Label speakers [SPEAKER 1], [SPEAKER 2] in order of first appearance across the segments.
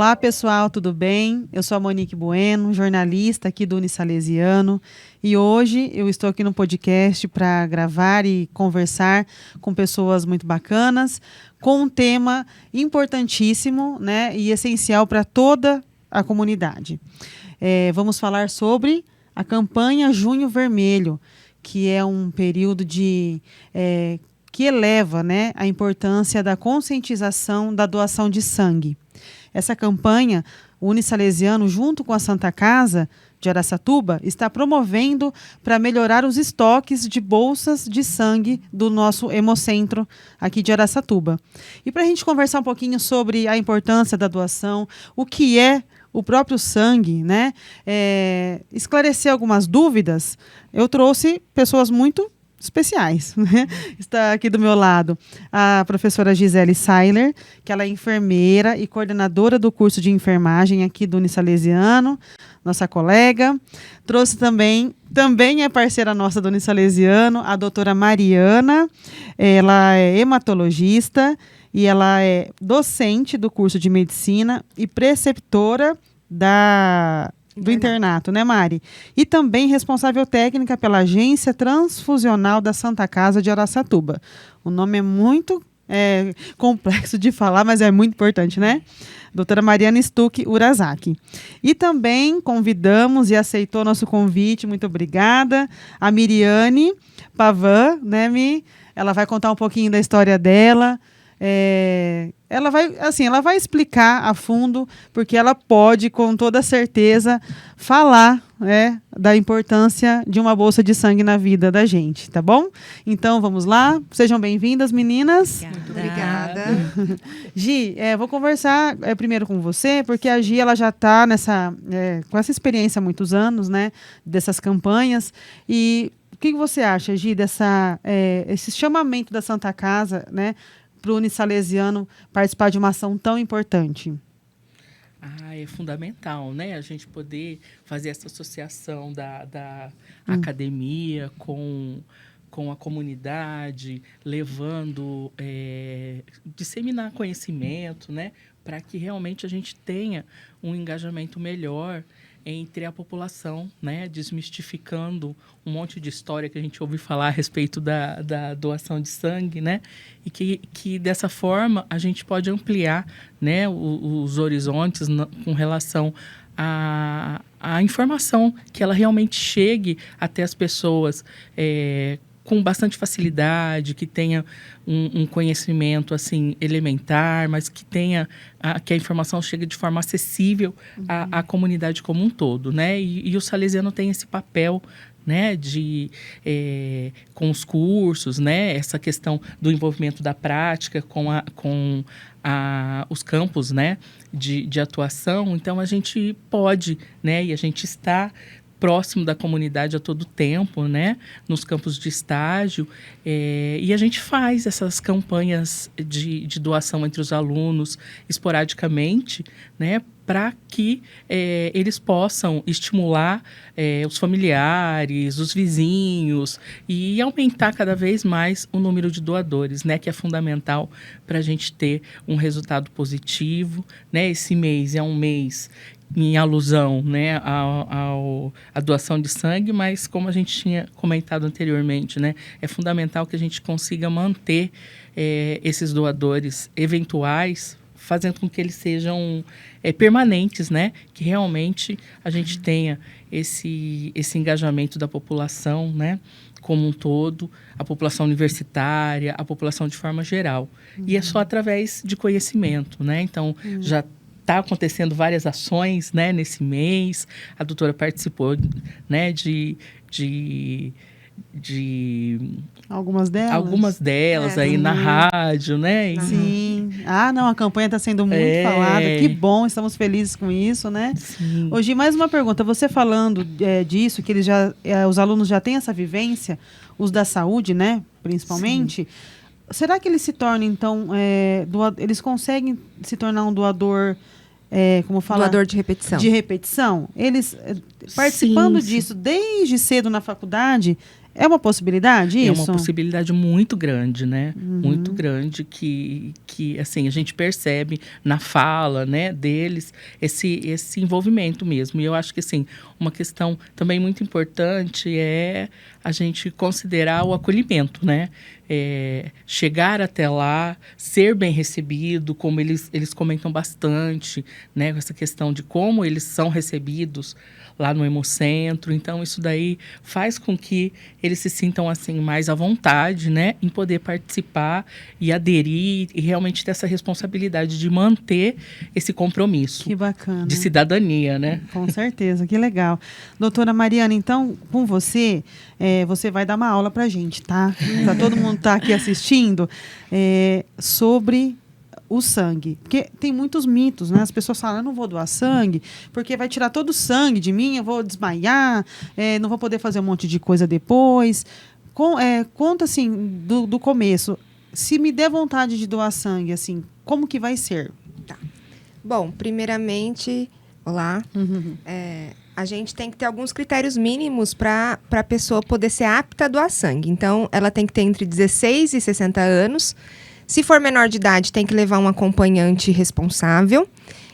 [SPEAKER 1] Olá, pessoal, tudo bem? Eu sou a Monique Bueno, jornalista aqui do Unisalesiano, e hoje eu estou aqui no podcast para gravar e conversar com pessoas muito bacanas, com um tema importantíssimo, né, e essencial para toda a comunidade. Vamos falar sobre a campanha Junho Vermelho, que é um período que eleva, né, a importância da conscientização da doação de sangue. Essa campanha, o Unisalesiano, junto com a Santa Casa de Araçatuba, está promovendo para melhorar os estoques de bolsas de sangue do nosso hemocentro aqui de Araçatuba. E para a gente conversar um pouquinho sobre a importância da doação, o que é o próprio sangue, né? Esclarecer algumas dúvidas, eu trouxe pessoas muito especiais, né? Está aqui do meu lado a professora Gisele Seiler, que ela é enfermeira e coordenadora do curso de enfermagem aqui do Unisalesiano, nossa colega. Trouxe também é parceira nossa do Unisalesiano, a doutora Mariana. Ela é hematologista e ela é docente do curso de medicina e preceptora do internato, né, Mari? E também responsável técnica pela Agência Transfusional da Santa Casa de Araçatuba. O nome é muito complexo de falar, mas é muito importante, né? Doutora Mariana Stuck Urazaki. E também convidamos e aceitou nosso convite, muito obrigada, a Miriane Pavan, né, Mi? Ela vai contar um pouquinho da história dela. Ela vai explicar a fundo, porque ela pode, com toda certeza, falar, da importância de uma bolsa de sangue na vida da gente, tá bom? Então, vamos lá. Sejam bem-vindas, meninas.
[SPEAKER 2] Muito obrigada.
[SPEAKER 1] Gi, vou conversar primeiro com você, porque a Gi ela já está com essa experiência há muitos anos, né, dessas campanhas. E o que você acha, Gi, esse chamamento da Santa Casa, né, para o Unisalesiano participar de uma ação tão importante?
[SPEAKER 2] É fundamental, né? A gente poder fazer essa associação da academia com a comunidade, levando, disseminar conhecimento, né? Para que realmente a gente tenha um engajamento melhor entre a população, né, desmistificando um monte de história que a gente ouve falar a respeito da doação de sangue, né, e que dessa forma a gente pode ampliar, né, os horizontes com relação à informação, que ela realmente chegue até as pessoas com bastante facilidade, que tenha um conhecimento assim elementar, mas que que a informação chegue de forma acessível à comunidade como um todo, né? E o Salesiano tem esse papel, né, com os cursos, né, essa questão do envolvimento da prática com os campos, né, de atuação. Então a gente pode, né, e a gente está próximo da comunidade a todo tempo, né, nos campos de estágio, e a gente faz essas campanhas de doação entre os alunos esporadicamente, né, para que eles possam estimular os familiares, os vizinhos e aumentar cada vez mais o número de doadores, né, que é fundamental para a gente ter um resultado positivo, né. Esse mês é um mês em alusão, né, à doação de sangue, mas como a gente tinha comentado anteriormente, né, é fundamental que a gente consiga manter esses doadores eventuais, fazendo com que eles sejam permanentes, né, que realmente a gente tenha esse engajamento da população, né, como um todo, a população universitária, a população de forma geral. E é só através de conhecimento, né, então já está acontecendo várias ações, né, nesse mês. A doutora participou, né, de
[SPEAKER 1] algumas delas?
[SPEAKER 2] Algumas delas aí na rádio, né?
[SPEAKER 1] Sim. Não, a campanha está sendo muito falada. Que bom, estamos felizes com isso, né?
[SPEAKER 2] Sim.
[SPEAKER 1] Hoje, mais uma pergunta. Você falando disso, que os alunos já têm essa vivência, os da saúde, né, principalmente. Sim. Será que eles se tornam, então, eles conseguem se tornar um doador, como fala?
[SPEAKER 3] Doador de repetição.
[SPEAKER 1] De repetição? Eles, participando disso desde cedo na faculdade, É uma possibilidade isso?
[SPEAKER 2] É uma possibilidade muito grande, né? Muito grande que assim, a gente percebe na fala, né, deles esse envolvimento mesmo. E eu acho que, assim, uma questão também muito importante é a gente considerar o acolhimento, né? Chegar até lá, ser bem recebido, como eles comentam bastante, né? Com essa questão de como eles são recebidos lá no Hemocentro. Então, isso daí faz com que eles se sintam, assim, mais à vontade, né? Em poder participar e aderir e realmente ter essa responsabilidade de manter esse compromisso.
[SPEAKER 1] Que bacana.
[SPEAKER 2] De cidadania, né?
[SPEAKER 1] Com certeza, que legal. Doutora Mariana, então, com você, você vai dar uma aula pra gente, tá? Pra todo mundo tá aqui assistindo, sobre o sangue. Porque tem muitos mitos, né? As pessoas falam, eu não vou doar sangue, porque vai tirar todo o sangue de mim, eu vou desmaiar, não vou poder fazer um monte de coisa depois. Conta, assim, do começo. Se me der vontade de doar sangue, assim, como que vai ser?
[SPEAKER 3] Tá. Bom, primeiramente, olá. A gente tem que ter alguns critérios mínimos para a pessoa poder ser apta a doar sangue. Então, ela tem que ter entre 16 e 60 anos. Se for menor de idade, tem que levar um acompanhante responsável.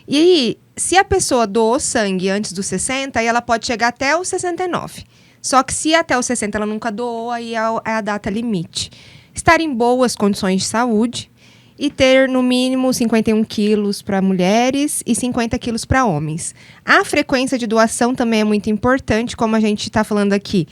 [SPEAKER 3] E se a pessoa doou sangue antes dos 60, aí ela pode chegar até os 69. Só que se até os 60 ela nunca doou, aí é a data limite. Estar em boas condições de saúde e ter, no mínimo, 51 quilos para mulheres e 50 quilos para homens. A frequência de doação também é muito importante, como a gente está falando aqui.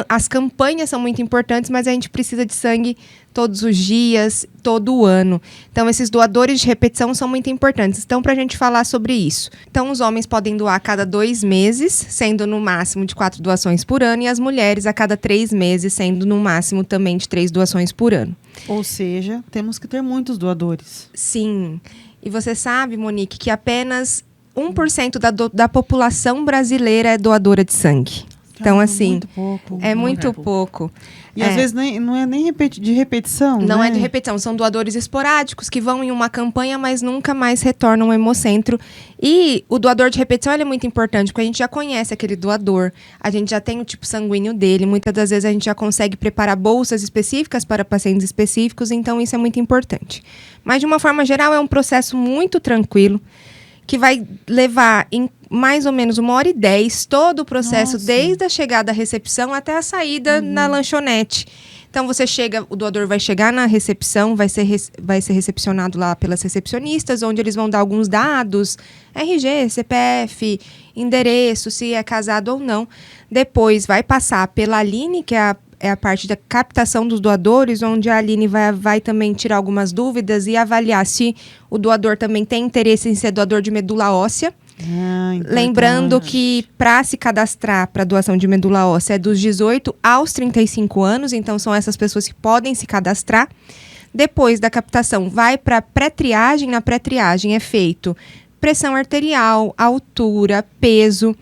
[SPEAKER 3] As campanhas são muito importantes, mas a gente precisa de sangue todos os dias, todo o ano. Então, esses doadores de repetição são muito importantes. Então, para a gente falar sobre isso. Então, os homens podem doar a cada 2 meses, sendo no máximo de 4 doações por ano, e as mulheres a cada 3 meses, sendo no máximo também de 3 doações por ano.
[SPEAKER 1] Ou seja, temos que ter muitos doadores.
[SPEAKER 3] Sim. E você sabe, Monique, que apenas 1% da população brasileira é doadora de sangue. Então, assim,
[SPEAKER 1] muito pouco.
[SPEAKER 3] é muito pouco.
[SPEAKER 1] E às vezes não é nem de repetição,
[SPEAKER 3] Não
[SPEAKER 1] né?
[SPEAKER 3] é de repetição, são doadores esporádicos que vão em uma campanha, mas nunca mais retornam ao Hemocentro. E o doador de repetição ele é muito importante, porque a gente já conhece aquele doador, a gente já tem o tipo sanguíneo dele, muitas das vezes a gente já consegue preparar bolsas específicas para pacientes específicos, então isso é muito importante. Mas, de uma forma geral, é um processo muito tranquilo, que vai levar em mais ou menos 1h10 todo o processo, desde a chegada à recepção até a saída na lanchonete. Então, o doador vai chegar na recepção, vai ser recepcionado lá pelas recepcionistas, onde eles vão dar alguns dados, RG, CPF, endereço, se é casado ou não. Depois vai passar pela Aline, que é a parte da captação dos doadores, onde a Aline vai também tirar algumas dúvidas e avaliar se o doador também tem interesse em ser doador de medula óssea. Lembrando que para se cadastrar para doação de medula óssea é dos 18 aos 35 anos, então são essas pessoas que podem se cadastrar. Depois da captação vai para pré-triagem. Na pré-triagem é feito pressão arterial, altura, peso.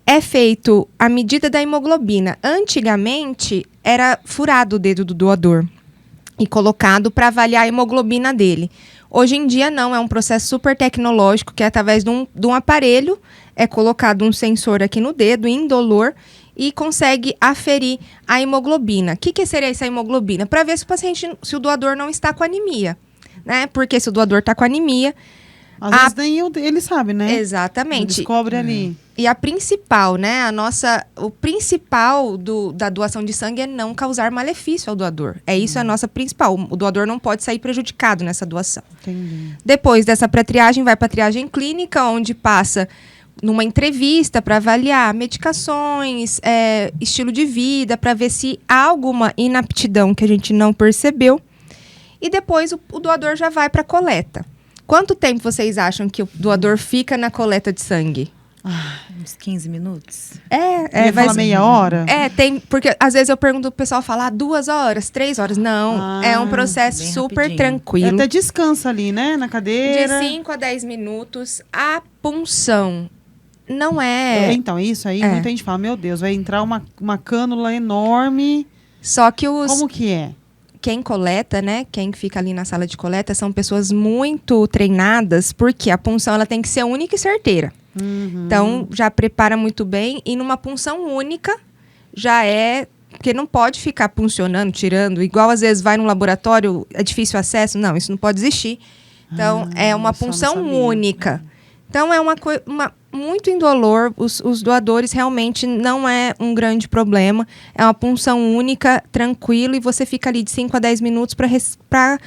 [SPEAKER 3] É feito a medida da hemoglobina. Antigamente era furado o dedo do doador e colocado para avaliar a hemoglobina dele. Hoje em dia não, é um processo super tecnológico que através de um aparelho é colocado um sensor aqui no dedo, indolor, e consegue aferir a hemoglobina. O que seria essa hemoglobina? Para ver se o doador não está com anemia, né? Porque se o doador está com anemia...
[SPEAKER 1] Às vezes nem ele sabe, né?
[SPEAKER 3] Exatamente.
[SPEAKER 1] Descobre ali.
[SPEAKER 3] E a principal, né? O principal da doação de sangue é não causar malefício ao doador. Isso é a nossa principal. O doador não pode sair prejudicado nessa doação.
[SPEAKER 1] Entendi.
[SPEAKER 3] Depois dessa pré-triagem, vai para a triagem clínica, onde passa numa entrevista para avaliar medicações, estilo de vida, para ver se há alguma inaptidão que a gente não percebeu. E depois o doador já vai para a coleta. Quanto tempo vocês acham que o doador fica na coleta de sangue?
[SPEAKER 4] Uns 15 minutos.
[SPEAKER 1] Vai meia hora?
[SPEAKER 3] Porque às vezes eu pergunto, o pessoal fala 2 horas, 3 horas. Não, é um processo super
[SPEAKER 4] rapidinho.
[SPEAKER 3] Tranquilo.
[SPEAKER 1] Até descansa ali, né? Na cadeira.
[SPEAKER 3] De 5 a 10 minutos. A punção não é...
[SPEAKER 1] Então, isso aí, muita gente fala, meu Deus, vai entrar uma cânula enorme.
[SPEAKER 3] Só que
[SPEAKER 1] Como que é?
[SPEAKER 3] Quem coleta, né? Quem fica ali na sala de coleta são pessoas muito treinadas, porque a punção ela tem que ser única e certeira. Então, já prepara muito bem. E numa punção única, já é Porque não pode ficar puncionando, tirando, igual às vezes vai no laboratório, é difícil acesso. Não, isso não pode existir. Então, é uma punção única. Então, é muito indolor. Os doadores realmente não é um grande problema. É uma punção única, tranquilo, e você fica ali de 5 a 10 minutos para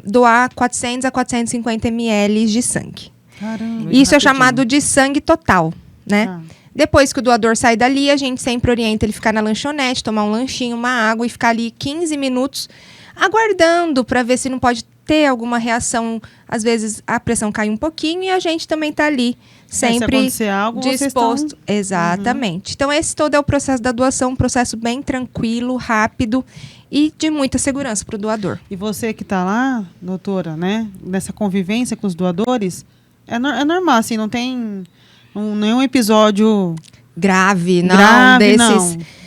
[SPEAKER 3] doar 400 a 450 ml de sangue.
[SPEAKER 1] Caramba.
[SPEAKER 3] Isso é chamado de sangue total, né?
[SPEAKER 1] Ah.
[SPEAKER 3] Depois que o doador sai dali, a gente sempre orienta ele ficar na lanchonete, tomar um lanchinho, uma água e ficar ali 15 minutos aguardando para ver se não pode ter alguma reação. Às vezes a pressão cai um pouquinho e a gente também está ali sempre
[SPEAKER 1] se acontecer algo,
[SPEAKER 3] disposto. Exatamente. Então esse todo é o processo da doação, um processo bem tranquilo, rápido e de muita segurança para o doador.
[SPEAKER 1] E você que está lá, doutora, né, nessa convivência com os doadores, é normal, assim, não tem nenhum episódio
[SPEAKER 3] grave,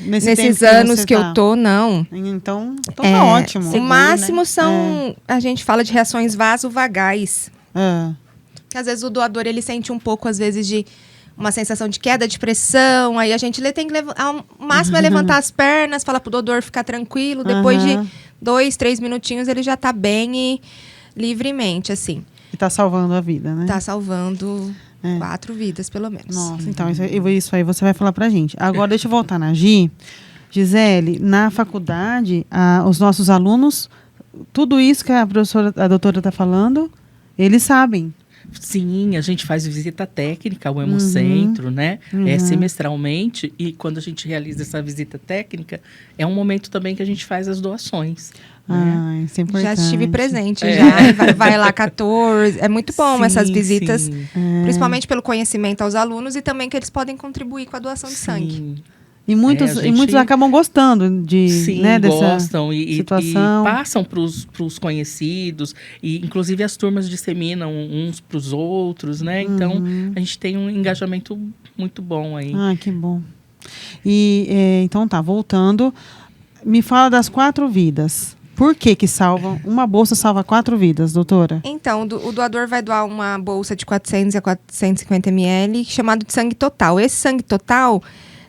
[SPEAKER 3] nesses
[SPEAKER 1] tempo
[SPEAKER 3] anos que
[SPEAKER 1] tá.
[SPEAKER 3] eu tô, não.
[SPEAKER 1] Então tá ótimo.
[SPEAKER 3] O máximo são, a gente fala de reações vasovagais. Que às vezes o doador, ele sente um pouco, às vezes, de uma sensação de queda de pressão, aí a gente tem que o máximo é levantar as pernas, falar pro doador ficar tranquilo, depois de 2, 3 minutinhos ele já tá bem e livremente, assim.
[SPEAKER 1] E tá salvando a vida, né?
[SPEAKER 3] Tá salvando 4 vidas, pelo menos.
[SPEAKER 1] Nossa, então isso aí você vai falar pra gente. Agora deixa eu voltar na Gi. Gisele, na faculdade, os nossos alunos, tudo isso que a doutora tá falando, eles sabem.
[SPEAKER 2] Sim, a gente faz visita técnica ao Hemocentro, né? Semestralmente. E quando a gente realiza essa visita técnica, é um momento também que a gente faz as doações.
[SPEAKER 1] Isso é importante.
[SPEAKER 3] Já estive presente, já. Vai lá 14. É muito bom essas visitas, principalmente pelo conhecimento aos alunos e também que eles podem contribuir com a doação de sangue.
[SPEAKER 1] E muitos acabam gostando
[SPEAKER 2] gostam
[SPEAKER 1] dessa situação.
[SPEAKER 2] E passam para os conhecidos, e inclusive as turmas disseminam uns para os outros, né? Então, a gente tem um engajamento muito bom aí.
[SPEAKER 1] Que bom. E, então tá, voltando, me fala das 4 vidas. Por que salvam? Uma bolsa salva 4 vidas, doutora?
[SPEAKER 3] Então, o doador vai doar uma bolsa de 400 a 450 ml, chamado de sangue total. Esse sangue total,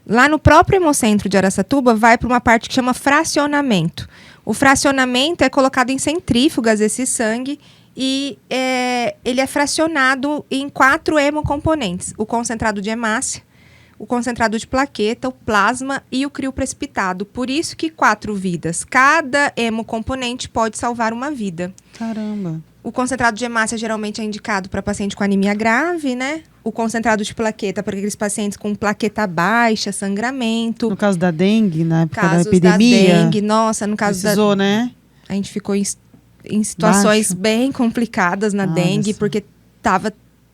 [SPEAKER 3] lá no próprio Hemocentro de Araçatuba, vai para uma parte que chama fracionamento. O fracionamento é colocado em centrífugas esse sangue e ele é fracionado em 4 hemocomponentes. O concentrado de hemácia, o concentrado de plaqueta, o plasma e o crio precipitado. Por isso que 4 vidas. Cada hemocomponente pode salvar uma vida.
[SPEAKER 1] Caramba.
[SPEAKER 3] O concentrado de hemácia geralmente é indicado para paciente com anemia grave, né? O concentrado de plaqueta para aqueles pacientes com plaqueta baixa, sangramento.
[SPEAKER 1] No caso da dengue, na época da
[SPEAKER 3] Casos
[SPEAKER 1] epidemia.
[SPEAKER 3] da dengue, nossa, no caso
[SPEAKER 1] precisou, né?
[SPEAKER 3] A gente ficou em situações bem complicadas na dengue, porque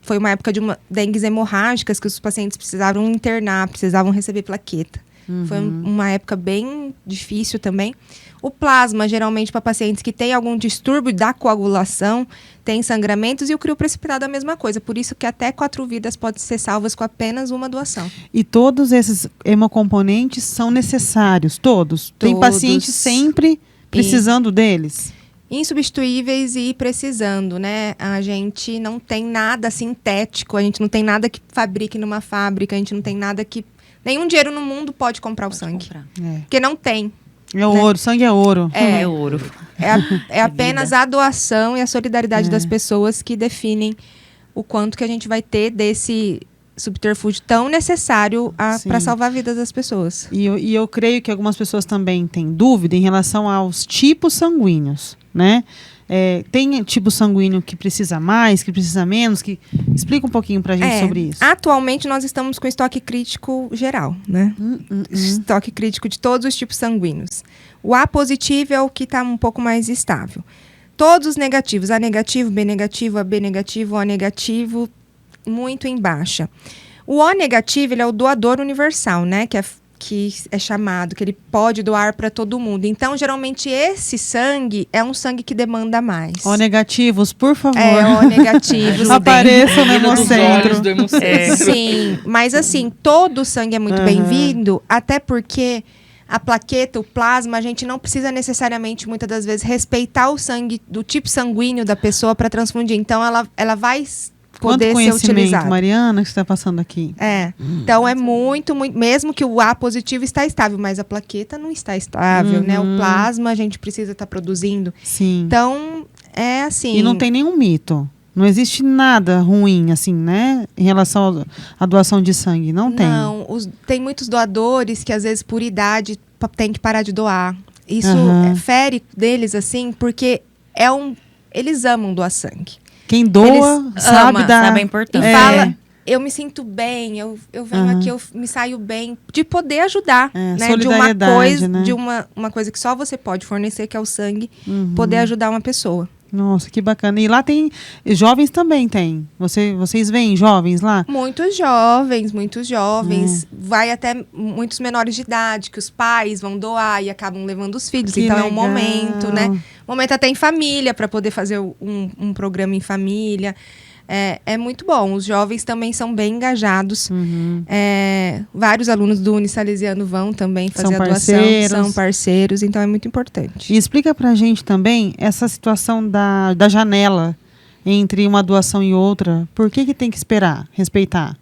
[SPEAKER 3] foi uma época de dengues hemorrágicas que os pacientes precisavam internar, precisavam receber plaqueta. Foi uma época bem difícil também. O plasma, geralmente, para pacientes que têm algum distúrbio da coagulação, tem sangramentos, e o crio precipitado é a mesma coisa. Por isso que até 4 vidas podem ser salvas com apenas uma doação.
[SPEAKER 1] E todos esses hemocomponentes são necessários, todos? Tem pacientes sempre precisando deles?
[SPEAKER 3] Insubstituíveis e precisando, né? A gente não tem nada sintético, a gente não tem nada que fabrique numa fábrica, a gente não tem nada que... Nenhum dinheiro no mundo pode comprar o sangue. Porque não tem.
[SPEAKER 1] É ouro, sangue é ouro.
[SPEAKER 4] É ouro.
[SPEAKER 3] É apenas a doação e a solidariedade das pessoas que definem o quanto que a gente vai ter desse subterfúgio tão necessário para salvar a vida das pessoas.
[SPEAKER 1] E eu creio que algumas pessoas também têm dúvida em relação aos tipos sanguíneos, né? Tem tipo sanguíneo que precisa mais, que precisa menos? Explica um pouquinho pra gente sobre isso.
[SPEAKER 3] Atualmente nós estamos com estoque crítico geral, né? Estoque crítico de todos os tipos sanguíneos. O A positivo é o que está um pouco mais estável. Todos os negativos, A negativo, B negativo, AB negativo, O negativo, muito em baixa. O O negativo, ele é o doador universal, né? Que é chamado, que ele pode doar para todo mundo. Então, geralmente, esse sangue é um sangue que demanda mais.
[SPEAKER 1] O negativos, por favor.
[SPEAKER 3] O negativos.
[SPEAKER 1] Apareçam no Hemocentro.
[SPEAKER 3] Sim, mas assim, todo o sangue é muito bem-vindo, até porque a plaqueta, o plasma, a gente não precisa necessariamente, muitas das vezes, respeitar o sangue do tipo sanguíneo da pessoa para transfundir. Então, ela vai poder ser
[SPEAKER 1] conhecimento,
[SPEAKER 3] utilizado.
[SPEAKER 1] Mariana, que você está passando aqui.
[SPEAKER 3] Então é muito, mesmo que o A positivo está estável, mas a plaqueta não está estável, né? O plasma a gente precisa estar produzindo.
[SPEAKER 1] Sim.
[SPEAKER 3] Então, é assim...
[SPEAKER 1] E não tem nenhum mito. Não existe nada ruim, assim, né? Em relação à doação de sangue. Não tem.
[SPEAKER 3] Não, tem muitos doadores que às vezes por idade tem que parar de doar. Isso fere deles, assim, porque eles amam doar sangue.
[SPEAKER 1] Quem doa sabe
[SPEAKER 4] a importância.
[SPEAKER 3] E fala, eu me sinto bem, eu venho aqui, eu me saio bem, de poder ajudar, né? De uma coisa,
[SPEAKER 1] né?
[SPEAKER 3] de uma coisa que só você pode fornecer, que é o sangue, poder ajudar uma pessoa.
[SPEAKER 1] Nossa, que bacana. E lá tem... Jovens também tem. Vocês veem jovens lá?
[SPEAKER 3] Muitos jovens. Vai até muitos menores de idade, que os pais vão doar e acabam levando os filhos.
[SPEAKER 1] Que
[SPEAKER 3] então
[SPEAKER 1] legal.
[SPEAKER 3] é um momento, né? Momento até em família, para poder fazer um programa em família. É muito bom. Os jovens também são bem engajados. Vários alunos do Unisalesiano vão também fazer a doação. São parceiros, então é muito importante.
[SPEAKER 1] E explica pra gente também essa situação da janela entre uma doação e outra. Por que tem que esperar, respeitar?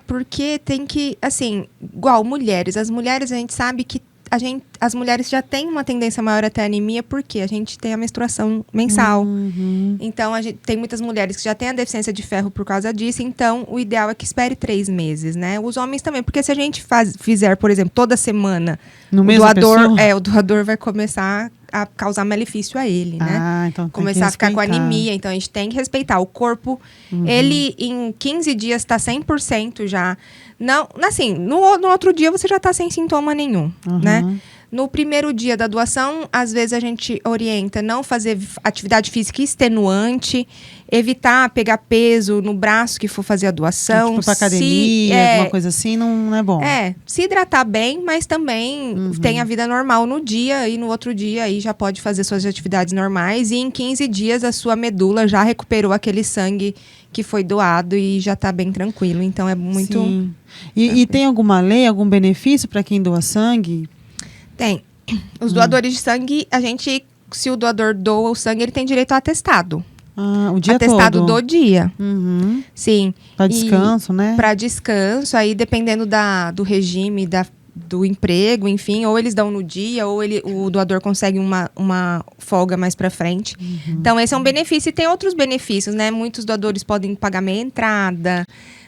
[SPEAKER 3] Porque tem que, assim, igual mulheres. As mulheres, a gente sabe que as mulheres já têm uma tendência maior a ter anemia, porque a gente tem a menstruação mensal. Então, tem muitas mulheres que já têm a deficiência de ferro por causa disso. Então, o ideal é que espere 3 meses, né? Os homens também, porque se a gente fizer, por exemplo, toda semana, o doador vai começar a causar malefício a ele, né?
[SPEAKER 1] Então
[SPEAKER 3] começar a ficar com anemia. Então, a gente tem que respeitar. O corpo, ele em 15 dias está 100% já. Não, assim, no outro dia você já está sem sintoma nenhum, né? No primeiro dia da doação, às vezes a gente orienta não fazer atividade física extenuante, evitar pegar peso no braço que for fazer a doação.
[SPEAKER 1] Tipo pra academia, alguma coisa assim, não é bom.
[SPEAKER 3] Se hidratar bem, mas também tem a vida normal no dia, e no outro dia aí já pode fazer suas atividades normais, e em 15 dias a sua medula já recuperou aquele sangue que foi doado e já está bem tranquilo. Então é muito...
[SPEAKER 1] Sim. E tem alguma lei, algum benefício para quem doa sangue?
[SPEAKER 3] Tem. Os doadores de sangue, se o doador doa o sangue, ele tem direito a atestado.
[SPEAKER 1] O dia
[SPEAKER 3] atestado
[SPEAKER 1] todo?
[SPEAKER 3] do dia. Sim.
[SPEAKER 1] Para descanso, né?
[SPEAKER 3] Para descanso, aí dependendo do regime, do emprego, enfim, ou eles dão no dia, ou o doador consegue uma folga mais para frente. Então, esse é um benefício. E tem outros benefícios, né? Muitos doadores podem pagar meia entrada,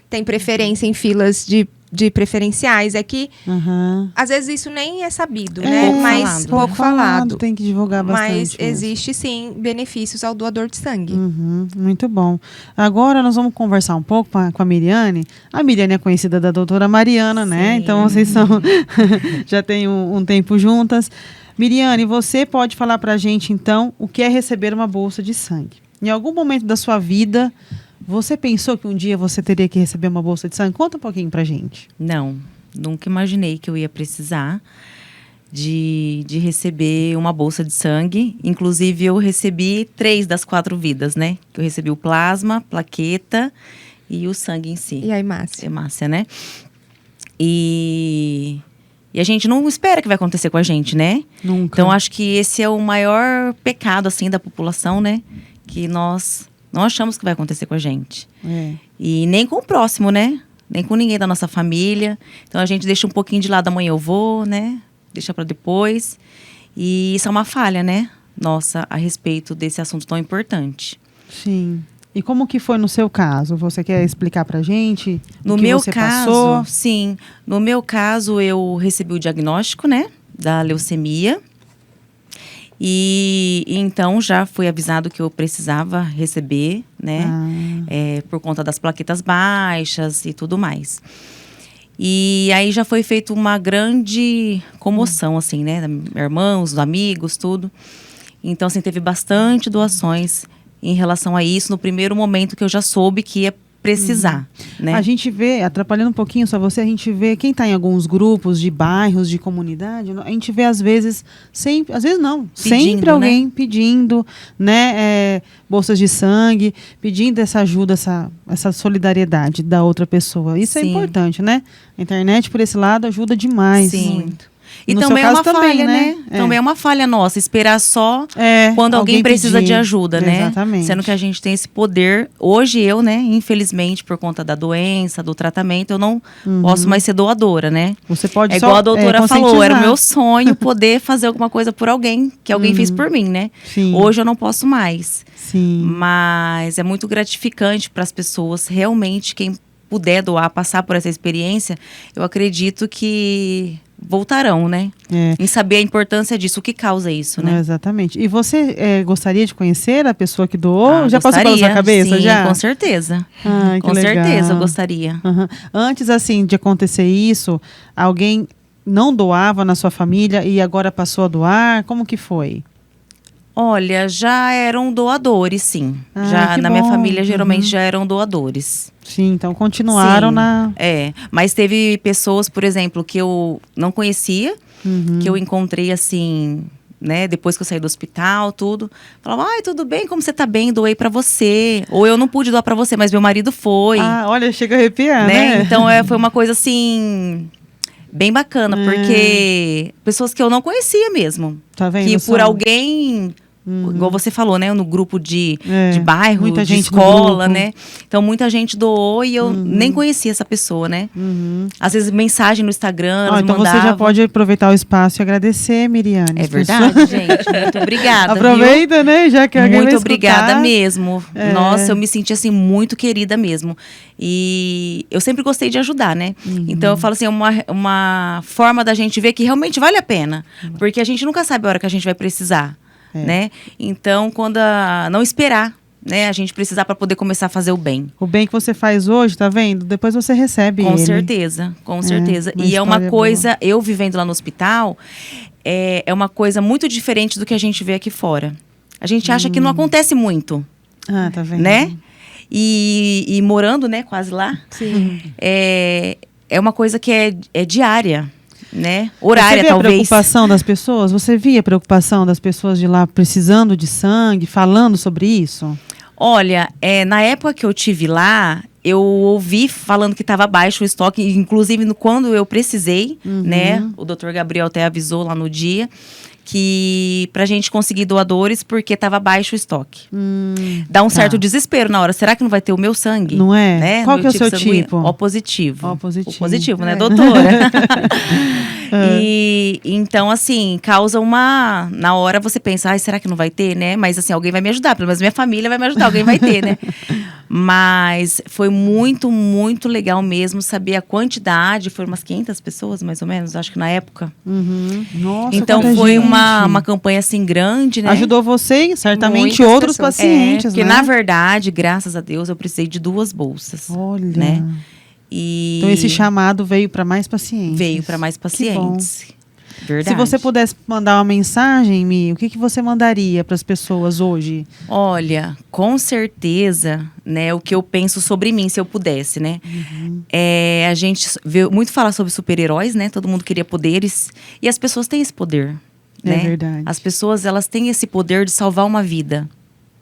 [SPEAKER 3] tem preferência em filas de preferenciais. É que, às vezes, isso nem é sabido, né? Mas pouco falado.
[SPEAKER 1] Tem que divulgar bastante.
[SPEAKER 3] Mas existe, sim, benefícios ao doador de sangue.
[SPEAKER 1] Muito bom. Agora nós vamos conversar um pouco com a Miriane. A Miriane é conhecida da doutora Mariana, né?
[SPEAKER 4] Sim.
[SPEAKER 1] Então, vocês já têm um tempo juntas. Miriane, você pode falar pra gente, então, o que é receber uma bolsa de sangue? Em algum momento da sua vida, você pensou que um dia você teria que receber uma bolsa de sangue? Conta um pouquinho pra gente.
[SPEAKER 4] Não, nunca imaginei que eu ia precisar de receber uma bolsa de sangue. Inclusive, eu recebi 3 das 4 vidas, né? Eu recebi o plasma, plaqueta e o sangue em si.
[SPEAKER 3] E a hemácia.
[SPEAKER 4] Hemácia, né? E a gente não espera que vai acontecer com a gente, né?
[SPEAKER 1] Nunca.
[SPEAKER 4] Então, acho que esse é o maior pecado, assim, da população, né? Que nós não achamos que vai acontecer com a gente. E nem com o próximo, né? Nem com ninguém da nossa família. Então, a gente deixa um pouquinho de lado, amanhã eu vou, né? Deixa para depois. E isso é uma falha, né? Nossa, a respeito desse assunto tão importante.
[SPEAKER 1] Sim. E como que foi no seu caso? Você quer explicar pra gente?
[SPEAKER 4] No meu caso, sim. No meu caso, eu recebi o diagnóstico, né? Da leucemia. E então já fui avisado que eu precisava receber, né? Por conta das plaquetas baixas e tudo mais. E aí já foi feita uma grande comoção, assim, né? Irmãos, amigos, tudo. Então, assim, teve bastante doações em relação a isso, no primeiro momento que eu já soube que ia precisar, né?
[SPEAKER 1] A gente vê, atrapalhando um pouquinho só você, a gente vê quem está em alguns grupos de bairros, de comunidade, a gente vê às vezes sempre alguém pedindo, né, bolsas de sangue, pedindo essa ajuda, essa solidariedade da outra pessoa. Isso é importante, né? A internet, por esse lado, ajuda demais.
[SPEAKER 4] Sim.
[SPEAKER 1] Muito.
[SPEAKER 4] E
[SPEAKER 1] No
[SPEAKER 4] também
[SPEAKER 1] seu
[SPEAKER 4] é uma
[SPEAKER 1] caso também,
[SPEAKER 4] falha,
[SPEAKER 1] né?
[SPEAKER 4] né? Também é uma falha nossa, esperar só
[SPEAKER 1] É,
[SPEAKER 4] quando alguém precisa
[SPEAKER 1] pedir.
[SPEAKER 4] de ajuda, né?
[SPEAKER 1] Exatamente.
[SPEAKER 4] Sendo que a gente tem esse poder. Hoje eu, né, infelizmente, por conta da doença, do tratamento, eu não posso mais ser doadora, né?
[SPEAKER 1] Você pode
[SPEAKER 4] É
[SPEAKER 1] só
[SPEAKER 4] igual a doutora falou, era o meu
[SPEAKER 1] conscientizar.
[SPEAKER 4] sonho poder fazer alguma coisa por alguém, que alguém fez por mim, né?
[SPEAKER 1] Sim.
[SPEAKER 4] Hoje eu não posso mais.
[SPEAKER 1] Sim.
[SPEAKER 4] Mas é muito gratificante para as pessoas, realmente, quem puder doar, passar por essa experiência, eu acredito que voltarão, né?
[SPEAKER 1] É.
[SPEAKER 4] Em saber a importância disso, o que causa isso, né?
[SPEAKER 1] Exatamente. E você gostaria de conhecer a pessoa que doou?
[SPEAKER 4] Ah,
[SPEAKER 1] Já passou pela sua cabeça?
[SPEAKER 4] Sim,
[SPEAKER 1] já?
[SPEAKER 4] com certeza.
[SPEAKER 1] Ai, que
[SPEAKER 4] Com certeza, eu
[SPEAKER 1] legal.
[SPEAKER 4] gostaria.
[SPEAKER 1] Aham. Antes, assim, de acontecer isso, alguém não doava na sua família e agora passou a doar? Como que foi?
[SPEAKER 4] Olha, já eram doadores, sim.
[SPEAKER 1] Ah,
[SPEAKER 4] Já
[SPEAKER 1] que
[SPEAKER 4] na minha
[SPEAKER 1] bom.
[SPEAKER 4] família, geralmente,
[SPEAKER 1] Uhum.
[SPEAKER 4] já eram doadores.
[SPEAKER 1] Sim, então continuaram
[SPEAKER 4] Sim,
[SPEAKER 1] na...
[SPEAKER 4] É, mas teve pessoas, por exemplo, que eu não conhecia, que eu encontrei assim, né, depois que eu saí do hospital, tudo. Falava, ai, tudo bem, como você tá bem? Doei pra você. Ou eu não pude doar pra você, mas meu marido foi,
[SPEAKER 1] Ah, olha, chega a arrepiar,
[SPEAKER 4] né?
[SPEAKER 1] né?
[SPEAKER 4] Então, foi uma coisa assim, bem bacana, porque pessoas que eu não conhecia mesmo.
[SPEAKER 1] Tá vendo
[SPEAKER 4] Que por
[SPEAKER 1] só?
[SPEAKER 4] alguém... Igual você falou, né? No grupo de
[SPEAKER 1] É,
[SPEAKER 4] bairro,
[SPEAKER 1] muita
[SPEAKER 4] de
[SPEAKER 1] gente no
[SPEAKER 4] escola,
[SPEAKER 1] grupo.
[SPEAKER 4] né? Então, muita gente doou e eu nem conhecia essa pessoa, né? Às vezes, mensagem no Instagram,
[SPEAKER 1] Ó,
[SPEAKER 4] elas
[SPEAKER 1] então
[SPEAKER 4] mandavam.
[SPEAKER 1] você já pode aproveitar o espaço e agradecer, Miriane.
[SPEAKER 4] É
[SPEAKER 1] as
[SPEAKER 4] verdade,
[SPEAKER 1] pessoas.
[SPEAKER 4] gente. Muito obrigada,
[SPEAKER 1] Aproveita, né? Já que
[SPEAKER 4] viu?
[SPEAKER 1] alguém vai
[SPEAKER 4] Muito obrigada
[SPEAKER 1] escutar.
[SPEAKER 4] mesmo.
[SPEAKER 1] É.
[SPEAKER 4] Nossa, eu me senti, assim, muito querida mesmo. E eu sempre gostei de ajudar, né? Então, eu falo assim, uma forma da gente ver que realmente vale a pena. Porque a gente nunca sabe a hora que a gente vai precisar. Né? Então, não esperar, né, a gente precisar para poder começar a fazer o bem.
[SPEAKER 1] O bem que você faz hoje, tá vendo? Depois você recebe
[SPEAKER 4] Com
[SPEAKER 1] ele.
[SPEAKER 4] certeza, com certeza.
[SPEAKER 1] uma
[SPEAKER 4] E é uma
[SPEAKER 1] história
[SPEAKER 4] coisa, eu vivendo lá no hospital, é uma coisa muito diferente do que a gente vê aqui fora. A gente acha que não acontece muito,
[SPEAKER 1] Ah, tá vendo?
[SPEAKER 4] né? E morando, né, quase lá,
[SPEAKER 3] Sim.
[SPEAKER 4] é uma coisa que é diária. Né? Horária,
[SPEAKER 1] você vê
[SPEAKER 4] talvez.
[SPEAKER 1] a preocupação das pessoas? Você via a preocupação das pessoas de lá precisando de sangue, falando sobre isso?
[SPEAKER 4] Olha, na época que eu tive lá, eu ouvi falando que estava baixo o estoque, inclusive quando eu precisei, né? O doutor Gabriel até avisou lá no dia que pra gente conseguir doadores porque estava baixo o estoque. Dá um certo desespero na hora. Será que não vai ter o meu sangue?
[SPEAKER 1] Não é?
[SPEAKER 4] Né?
[SPEAKER 1] Qual
[SPEAKER 4] Meu
[SPEAKER 1] que é o seu
[SPEAKER 4] sanguíneo.
[SPEAKER 1] tipo?
[SPEAKER 4] O positivo.
[SPEAKER 1] O positivo.
[SPEAKER 4] O positivo, né,
[SPEAKER 1] É.
[SPEAKER 4] doutora? E então, assim, causa uma... Na hora você pensa, ai, será que não vai ter, né? Mas assim, alguém vai me ajudar. Pelo menos minha família vai me ajudar, alguém vai ter, né? Mas foi muito, muito legal mesmo saber a quantidade. Foram umas 500 pessoas, mais ou menos, acho que na época.
[SPEAKER 1] Nossa,
[SPEAKER 4] Então
[SPEAKER 1] quanta
[SPEAKER 4] foi
[SPEAKER 1] gente.
[SPEAKER 4] uma campanha assim grande, né?
[SPEAKER 1] Ajudou você e certamente
[SPEAKER 3] Muitas
[SPEAKER 1] outros
[SPEAKER 3] pessoas.
[SPEAKER 1] pacientes,
[SPEAKER 4] porque
[SPEAKER 1] né?
[SPEAKER 4] na verdade, graças a Deus, eu precisei de 2 bolsas.
[SPEAKER 1] Olha.
[SPEAKER 4] Né? E
[SPEAKER 1] Então esse chamado veio para mais pacientes.
[SPEAKER 4] veio para mais pacientes. Verdade.
[SPEAKER 1] Se você pudesse mandar uma mensagem, Mi, o que você mandaria para as pessoas hoje?
[SPEAKER 4] Olha, com certeza, né, o que eu penso sobre mim, se eu pudesse, né? A gente vê muito falar sobre super-heróis, né? Todo mundo queria poderes. E as pessoas têm esse poder,
[SPEAKER 1] É
[SPEAKER 4] né?
[SPEAKER 1] verdade.
[SPEAKER 4] As pessoas, elas têm esse poder de salvar uma vida.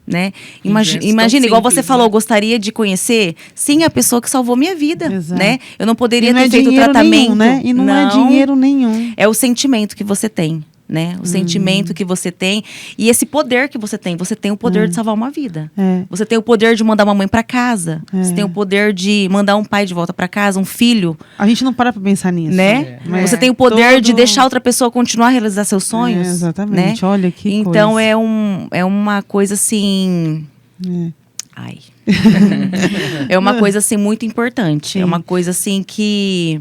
[SPEAKER 4] Né?
[SPEAKER 2] Em gestos tão
[SPEAKER 4] Imagina, igual você
[SPEAKER 2] simples,
[SPEAKER 4] falou,
[SPEAKER 2] né?
[SPEAKER 4] eu gostaria de conhecer, sim, a pessoa que salvou minha vida,
[SPEAKER 1] Exato.
[SPEAKER 4] né? Eu não
[SPEAKER 1] E
[SPEAKER 4] poderia
[SPEAKER 1] não
[SPEAKER 4] ter
[SPEAKER 1] é
[SPEAKER 4] feito o
[SPEAKER 1] dinheiro
[SPEAKER 4] tratamento,
[SPEAKER 1] nenhum, né? E não é dinheiro nenhum.
[SPEAKER 4] É o sentimento que você tem, né? O sentimento que você tem e esse poder que você tem. Você tem o poder de salvar uma vida.
[SPEAKER 1] É.
[SPEAKER 4] Você tem o poder de mandar uma mãe para casa. Você tem o poder de mandar um pai de volta para casa, um filho,
[SPEAKER 1] A gente não para pra pensar nisso.
[SPEAKER 4] né?
[SPEAKER 1] É.
[SPEAKER 4] Você tem o poder de
[SPEAKER 1] Todo-
[SPEAKER 4] deixar outra pessoa continuar a realizar seus sonhos.
[SPEAKER 1] É, exatamente.
[SPEAKER 4] Né?
[SPEAKER 1] Olha que
[SPEAKER 4] Então
[SPEAKER 1] coisa.
[SPEAKER 4] é uma coisa assim.
[SPEAKER 1] É.
[SPEAKER 4] Ai. É uma coisa assim muito importante.
[SPEAKER 1] Sim.
[SPEAKER 4] É uma coisa assim que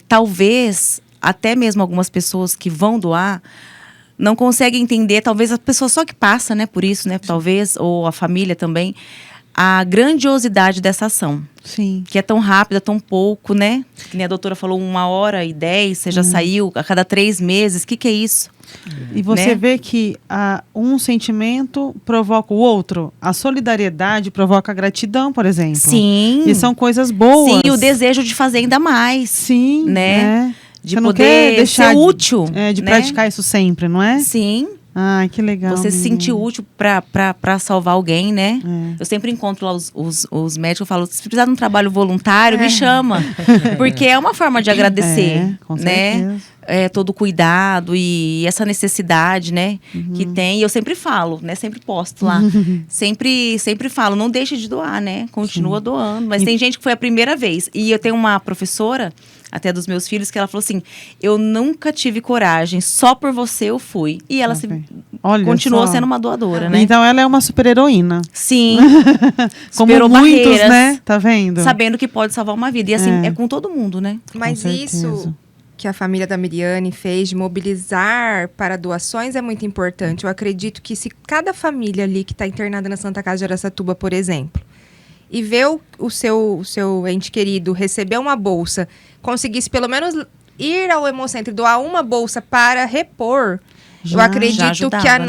[SPEAKER 4] talvez até mesmo algumas pessoas que vão doar não conseguem entender, talvez a pessoa só que passa, né, por isso, né, talvez, ou a família também, a grandiosidade dessa ação.
[SPEAKER 1] Sim.
[SPEAKER 4] Que é tão rápida, tão pouco, né? Que nem a doutora falou, 1h10, você já saiu a cada 3 meses. O que é isso?
[SPEAKER 1] E você
[SPEAKER 4] Né?
[SPEAKER 1] vê que um sentimento provoca o outro. A solidariedade provoca a gratidão, por exemplo.
[SPEAKER 4] Sim.
[SPEAKER 1] E são coisas boas.
[SPEAKER 4] Sim, o desejo de fazer ainda mais.
[SPEAKER 1] Sim,
[SPEAKER 4] né?
[SPEAKER 1] é.
[SPEAKER 4] De
[SPEAKER 1] Você não
[SPEAKER 4] poder
[SPEAKER 1] quer deixar
[SPEAKER 4] ser útil.
[SPEAKER 1] de
[SPEAKER 4] né?
[SPEAKER 1] praticar isso sempre, não é?
[SPEAKER 4] Sim.
[SPEAKER 1] Ai, que legal.
[SPEAKER 4] Você se
[SPEAKER 1] menina.
[SPEAKER 4] sentir útil pra salvar alguém, né?
[SPEAKER 1] É.
[SPEAKER 4] Eu sempre encontro lá os médicos, eu falo, se precisar de um trabalho voluntário, me chama. Porque é uma forma de agradecer,
[SPEAKER 1] É, com
[SPEAKER 4] né?
[SPEAKER 1] certeza.
[SPEAKER 4] todo o cuidado e essa necessidade, né, que tem. E eu sempre falo, né, sempre posto lá. sempre falo, não deixe de doar, né, continua doando. Mas tem gente que foi a primeira vez. E eu tenho uma professora, até dos meus filhos, que ela falou assim, eu nunca tive coragem, só por você eu fui. E ela continuou sendo uma doadora, né.
[SPEAKER 1] Então ela é uma super heroína.
[SPEAKER 4] Sim.
[SPEAKER 1] Como
[SPEAKER 4] Superou
[SPEAKER 1] muitos,
[SPEAKER 4] barreiras,
[SPEAKER 1] né? Tá vendo?
[SPEAKER 4] Sabendo que pode salvar uma vida. E assim, é com todo mundo, né.
[SPEAKER 3] Mas isso que a família da Miriane fez de mobilizar para doações é muito importante. Eu acredito que se cada família ali que está internada na Santa Casa de Araçatuba, por exemplo, e ver o seu ente querido receber uma bolsa, conseguisse pelo menos ir ao Hemocentro e doar uma bolsa para repor, eu acredito
[SPEAKER 4] ajudava,
[SPEAKER 3] que a
[SPEAKER 4] né?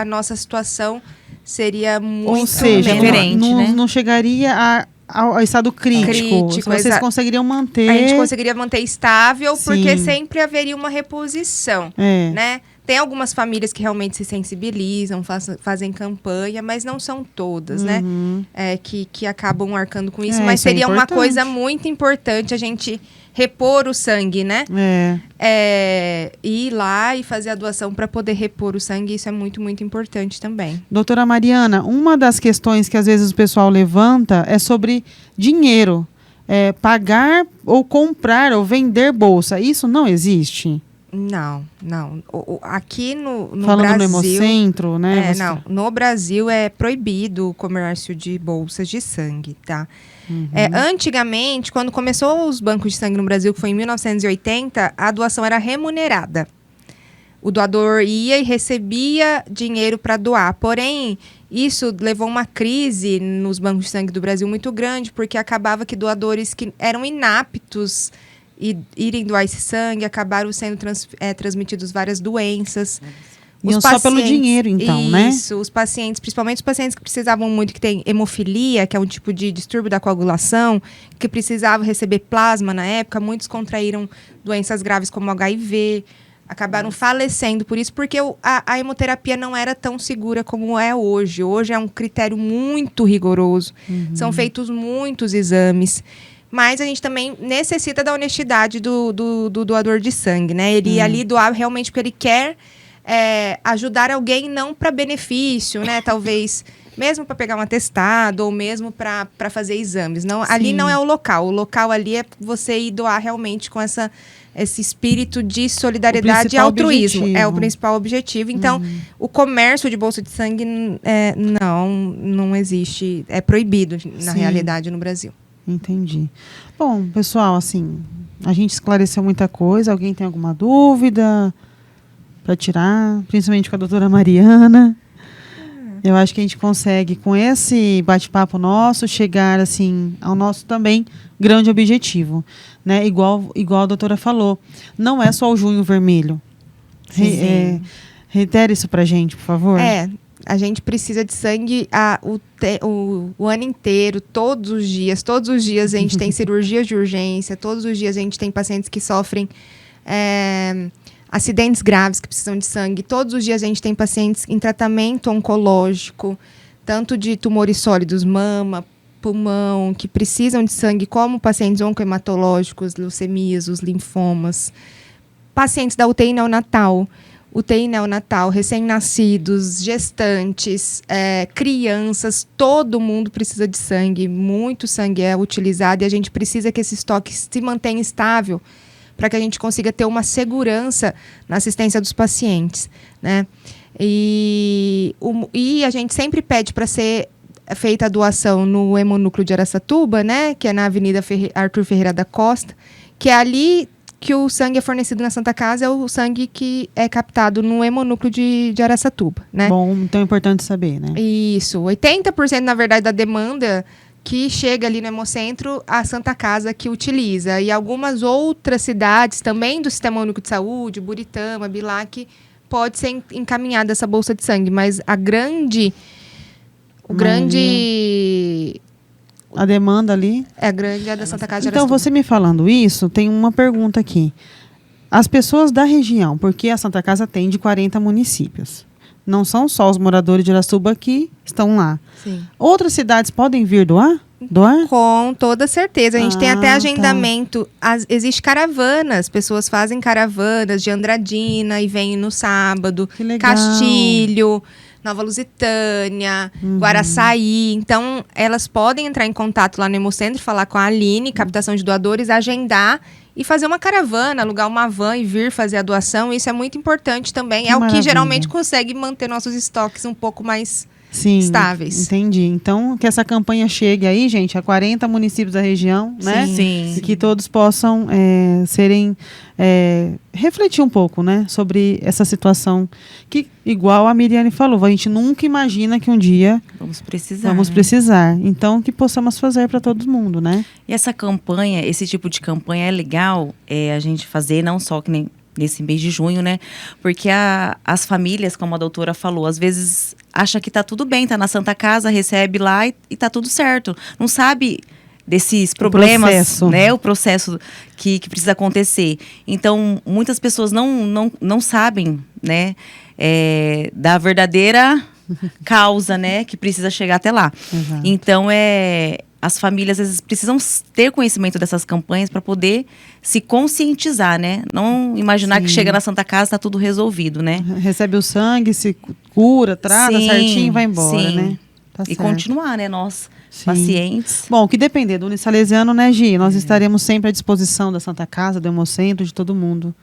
[SPEAKER 3] nossa situação seria muito
[SPEAKER 1] Ou seja,
[SPEAKER 4] diferente, né?
[SPEAKER 1] não chegaria ao estado crítico. Vocês conseguiriam manter...
[SPEAKER 3] A gente conseguiria manter estável,
[SPEAKER 1] Sim.
[SPEAKER 3] porque sempre haveria uma reposição, né? Tem algumas famílias que realmente se sensibilizam, fazem campanha, mas não são todas, né? Que acabam arcando com isso. Mas seria uma coisa muito importante a gente repor o sangue, né? Ir lá e fazer a doação para poder repor o sangue, isso é muito, muito importante também.
[SPEAKER 1] Doutora Mariana, uma das questões que às vezes o pessoal levanta é sobre dinheiro. Pagar ou comprar ou vender bolsa. Isso não existe?
[SPEAKER 3] Não. Aqui no
[SPEAKER 1] Falando
[SPEAKER 3] Brasil...
[SPEAKER 1] no Hemocentro, né?
[SPEAKER 3] Não. No Brasil é proibido o comércio de bolsas de sangue, tá? Antigamente, quando começou os bancos de sangue no Brasil, que foi em 1980, a doação era remunerada. O doador ia e recebia dinheiro para doar. Porém, isso levou uma crise nos bancos de sangue do Brasil muito grande, porque acabava que doadores que eram inaptos e irem doar esse sangue acabaram sendo transmitidos várias doenças.
[SPEAKER 1] Só pelo dinheiro, então, né?
[SPEAKER 3] Isso, os pacientes, principalmente os pacientes que precisavam muito, que tem hemofilia, que é um tipo de distúrbio da coagulação, que precisavam receber plasma na época, muitos contraíram doenças graves como HIV, acabaram falecendo por isso, porque a hemoterapia não era tão segura como é hoje. Hoje é um critério muito rigoroso, são feitos muitos exames. Mas a gente também necessita da honestidade do doador de sangue, né? Ele ir ali doar realmente porque ele quer ajudar alguém, não para benefício, né? Talvez mesmo para pegar um atestado ou mesmo para fazer exames. Não, ali não é o local. O local ali é você ir doar realmente com esse espírito de solidariedade e altruísmo.
[SPEAKER 1] Objetivo.
[SPEAKER 3] É o principal objetivo. Então, o comércio de bolsa de sangue não existe. É proibido, na realidade, no Brasil.
[SPEAKER 1] Entendi. Bom, pessoal, assim, a gente esclareceu muita coisa. Alguém tem alguma dúvida para tirar? Principalmente com a doutora Mariana. Eu acho que a gente consegue, com esse bate-papo nosso, chegar assim ao nosso também grande objetivo, né? Igual a doutora falou, não é só o Junho Vermelho. Reitere isso pra gente, por favor.
[SPEAKER 3] A gente precisa de sangue o ano inteiro, todos os dias. Todos os dias a gente tem cirurgias de urgência, todos os dias a gente tem pacientes que sofrem acidentes graves que precisam de sangue. Todos os dias a gente tem pacientes em tratamento oncológico, tanto de tumores sólidos, mama, pulmão, que precisam de sangue, como pacientes oncohematológicos, leucemias, os linfomas. Pacientes da UTI neonatal, recém-nascidos, gestantes, crianças, todo mundo precisa de sangue. Muito sangue é utilizado e a gente precisa que esse estoque se mantenha estável para que a gente consiga ter uma segurança na assistência dos pacientes, né? E a gente sempre pede para ser feita a doação no Hemonúcleo de Araçatuba, né? Que é na Avenida Arthur Ferreira da Costa, que é ali que o sangue é fornecido na Santa Casa, é o sangue que é captado no Hemonúcleo de Araçatuba, né?
[SPEAKER 1] Bom, então é importante saber, né?
[SPEAKER 3] Isso, 80% na verdade da demanda que chega ali no Hemocentro, a Santa Casa que utiliza. E algumas outras cidades também do Sistema Único de Saúde, Buritama, Bilac, pode ser encaminhada essa bolsa de sangue. Mas a
[SPEAKER 1] demanda ali?
[SPEAKER 3] É grande, é da Santa Casa de
[SPEAKER 1] Então,
[SPEAKER 3] Araçatuba.
[SPEAKER 1] você me falando isso, tem uma pergunta aqui. As pessoas da região, porque a Santa Casa tem de 40 municípios. Não são só os moradores de Araçatuba que estão lá.
[SPEAKER 3] Sim.
[SPEAKER 1] Outras cidades podem vir doar? Doar?
[SPEAKER 3] Com toda certeza. A gente tem até
[SPEAKER 1] tá.
[SPEAKER 3] agendamento. Existe caravanas. Pessoas fazem caravanas de Andradina e vêm no sábado.
[SPEAKER 1] Que legal.
[SPEAKER 3] Castilho, Nova Lusitânia, Guaraçaí. Então, elas podem entrar em contato lá no Hemocentro, falar com a Aline, captação de doadores, agendar e fazer uma caravana, alugar uma van e vir fazer a doação. Isso é muito importante também.
[SPEAKER 1] Que
[SPEAKER 3] É o
[SPEAKER 1] maravilha.
[SPEAKER 3] que geralmente consegue manter nossos estoques um pouco mais
[SPEAKER 1] Sim,
[SPEAKER 3] estáveis.
[SPEAKER 1] entendi. Então, que essa campanha chegue aí, gente, a 40 municípios da região, né?
[SPEAKER 4] Sim.
[SPEAKER 1] E que todos possam refletir um pouco, né? Sobre essa situação que, igual a Miriane falou, a gente nunca imagina que um dia
[SPEAKER 4] Vamos precisar.
[SPEAKER 1] vamos precisar. Então, que possamos fazer para todo mundo, né?
[SPEAKER 4] E essa campanha, esse tipo de campanha é legal a gente fazer, não só que nem nesse mês de junho, né? Porque as famílias, como a doutora falou, às vezes acha que tá tudo bem, tá na Santa Casa, recebe lá e tá tudo certo. Não sabe desses problemas,
[SPEAKER 1] processo.
[SPEAKER 4] né? O processo que precisa acontecer. Então, muitas pessoas não sabem, né? Da verdadeira causa, né? Que precisa chegar até lá.
[SPEAKER 1] Exato.
[SPEAKER 4] Então, as famílias às vezes precisam ter conhecimento dessas campanhas para poder se conscientizar, né? Não imaginar
[SPEAKER 1] Sim.
[SPEAKER 4] que chega na Santa Casa está tudo resolvido, né?
[SPEAKER 1] Recebe o sangue, se cura, trata
[SPEAKER 4] Sim,
[SPEAKER 1] certinho e vai embora,
[SPEAKER 4] sim.
[SPEAKER 1] né? Tá
[SPEAKER 4] E
[SPEAKER 1] certo.
[SPEAKER 4] continuar, né? Nós,
[SPEAKER 1] Sim.
[SPEAKER 4] pacientes.
[SPEAKER 1] Bom, o que depender do Unisalesiano, né, Gi? Nós estaremos sempre à disposição da Santa Casa, do Hemocentro, de todo mundo,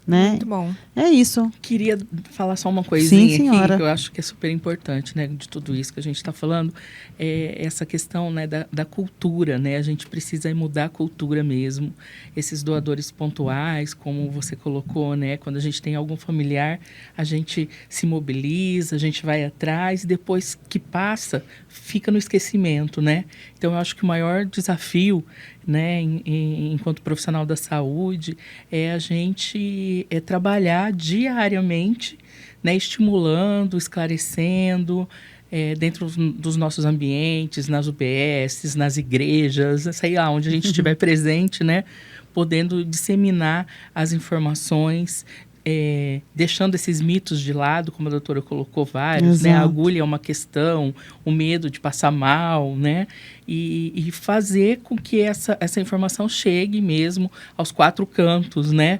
[SPEAKER 1] né?
[SPEAKER 3] Muito bom.
[SPEAKER 1] É isso.
[SPEAKER 2] Queria falar só uma coisinha
[SPEAKER 1] Sim, senhora.
[SPEAKER 2] aqui, que eu acho que é super importante, né, de tudo isso que a gente está falando, é essa questão, né, da cultura, né, a gente precisa mudar a cultura mesmo. Esses doadores pontuais, como você colocou, né, quando a gente tem algum familiar, a gente se mobiliza, a gente vai atrás e depois que passa, fica no esquecimento, né. Então, eu acho que o maior desafio, né, enquanto profissional da saúde, é a gente trabalhar diariamente, né, estimulando, esclarecendo, dentro dos nossos ambientes, nas UBSs, nas igrejas, sei lá, onde a gente estiver presente, né, podendo disseminar as informações, deixando esses mitos de lado, como a doutora colocou vários, né? A agulha é uma questão, o medo de passar mal, né? E fazer com que essa informação chegue mesmo aos quatro cantos, né?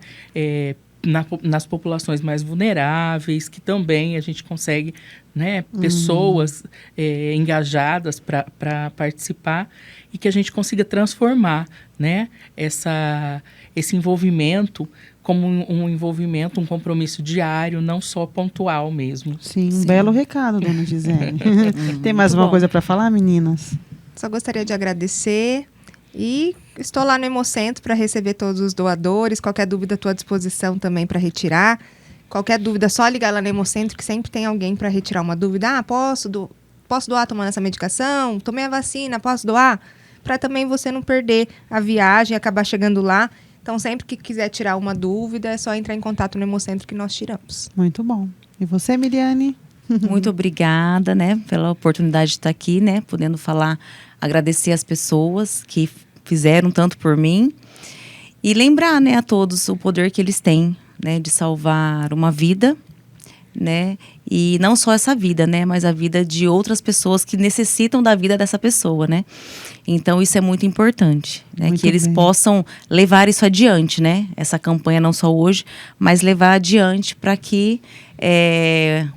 [SPEAKER 2] Nas populações mais vulneráveis, que também a gente consegue, né, pessoas engajadas para participar e que a gente consiga transformar, né, esse envolvimento como um envolvimento, um compromisso diário, não só pontual mesmo.
[SPEAKER 1] Sim, um belo recado, dona Gisele. Tem mais uma coisa para falar, meninas?
[SPEAKER 3] Só gostaria de agradecer e estou lá no Hemocentro para receber todos os doadores. Qualquer dúvida, estou à disposição também para retirar. Qualquer dúvida, só ligar lá no Hemocentro, que sempre tem alguém para retirar uma dúvida. Posso doar tomando essa medicação? Tomei a vacina, posso doar? Para também você não perder a viagem e acabar chegando lá. Então, sempre que quiser tirar uma dúvida, é só entrar em contato no Hemocentro que nós tiramos.
[SPEAKER 1] Muito bom. E você, Miriane?
[SPEAKER 4] Muito obrigada, né, pela oportunidade de estar aqui, né, podendo falar, agradecer as pessoas que fizeram tanto por mim e lembrar, né, a todos o poder que eles têm, né, de salvar uma vida, né, e não só essa vida, né, mas a vida de outras pessoas que necessitam da vida dessa pessoa, né. Então, isso é muito importante, né,
[SPEAKER 1] Muito
[SPEAKER 4] que eles
[SPEAKER 1] bem.
[SPEAKER 4] possam levar isso adiante, né, essa campanha não só hoje, mas levar adiante para que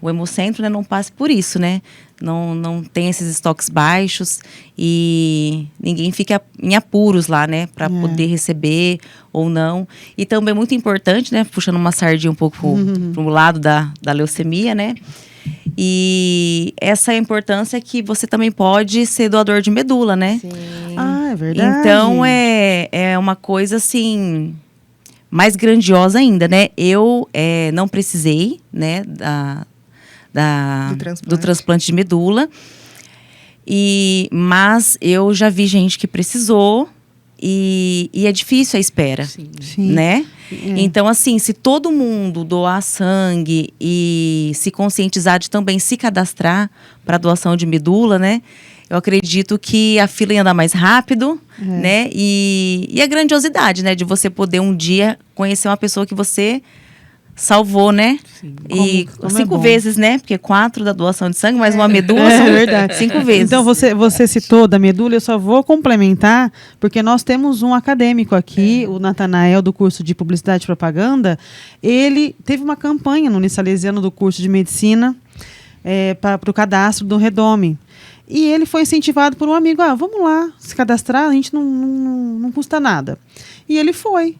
[SPEAKER 4] o Hemocentro, né, não passe por isso, né, não tem esses estoques baixos e ninguém fica em apuros lá, né, para poder receber ou não. E também é muito importante, né, puxando uma sardinha um pouco para o lado da leucemia, né, e essa é a importância que você também pode ser doador de medula, né?
[SPEAKER 3] Sim.
[SPEAKER 1] Ah, é verdade.
[SPEAKER 4] Então, é uma coisa, assim, mais grandiosa ainda, né? Eu não precisei, né, do transplante de medula, mas eu já vi gente que precisou e é difícil a espera,
[SPEAKER 2] Sim.
[SPEAKER 1] Sim.
[SPEAKER 4] né?
[SPEAKER 1] É.
[SPEAKER 4] Então, assim, se todo mundo doar sangue e se conscientizar de também se cadastrar para doação de medula, né? Eu acredito que a fila ia andar mais rápido, né? E a grandiosidade, né? De você poder um dia conhecer uma pessoa que você salvou, né?
[SPEAKER 2] Sim.
[SPEAKER 4] E
[SPEAKER 1] Como é
[SPEAKER 4] 5
[SPEAKER 1] bom.
[SPEAKER 4] vezes, né? Porque 4 da doação de sangue, mais uma medula,
[SPEAKER 1] É
[SPEAKER 4] são
[SPEAKER 1] verdade.
[SPEAKER 4] 5 vezes.
[SPEAKER 1] Então, você citou da medula, eu só vou complementar, porque nós temos um acadêmico aqui, o Natanael, do curso de Publicidade e Propaganda. Ele teve uma campanha no Unisalesiano do curso de Medicina para o cadastro do Redome. E ele foi incentivado por um amigo, vamos lá se cadastrar, a gente não custa nada. E ele foi.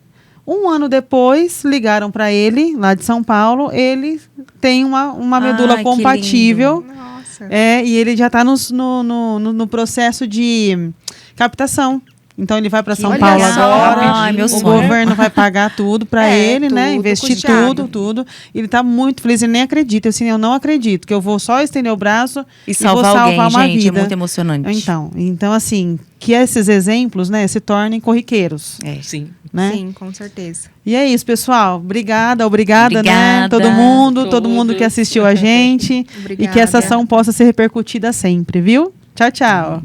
[SPEAKER 1] Um ano depois, ligaram para ele, lá de São Paulo, ele tem uma medula
[SPEAKER 4] Ai, que
[SPEAKER 1] compatível.
[SPEAKER 3] Nossa.
[SPEAKER 1] E ele já está no processo de captação. Então ele vai para São
[SPEAKER 3] olha
[SPEAKER 1] Paulo
[SPEAKER 3] só.
[SPEAKER 1] agora.
[SPEAKER 4] Ai, meu
[SPEAKER 1] O
[SPEAKER 4] sonho.
[SPEAKER 1] governo vai pagar tudo para ele, né?
[SPEAKER 3] tudo
[SPEAKER 1] Investir
[SPEAKER 3] custeado.
[SPEAKER 1] tudo. Ele está muito feliz, ele nem acredita. Assim, eu não acredito que eu vou só estender o braço
[SPEAKER 4] E
[SPEAKER 1] vou
[SPEAKER 4] salvar alguém,
[SPEAKER 1] uma
[SPEAKER 4] gente,
[SPEAKER 1] vida.
[SPEAKER 4] é muito emocionante.
[SPEAKER 1] Então assim, que esses exemplos, né, se tornem corriqueiros,
[SPEAKER 4] É.
[SPEAKER 2] Sim.
[SPEAKER 1] né?
[SPEAKER 3] Sim, com certeza.
[SPEAKER 1] E é isso, pessoal. Obrigada, né?
[SPEAKER 4] Obrigada.
[SPEAKER 1] Todo mundo
[SPEAKER 2] Todos.
[SPEAKER 1] que assistiu a gente. E que essa
[SPEAKER 3] Obrigada.
[SPEAKER 1] ação possa ser repercutida sempre, viu? Tchau, tchau.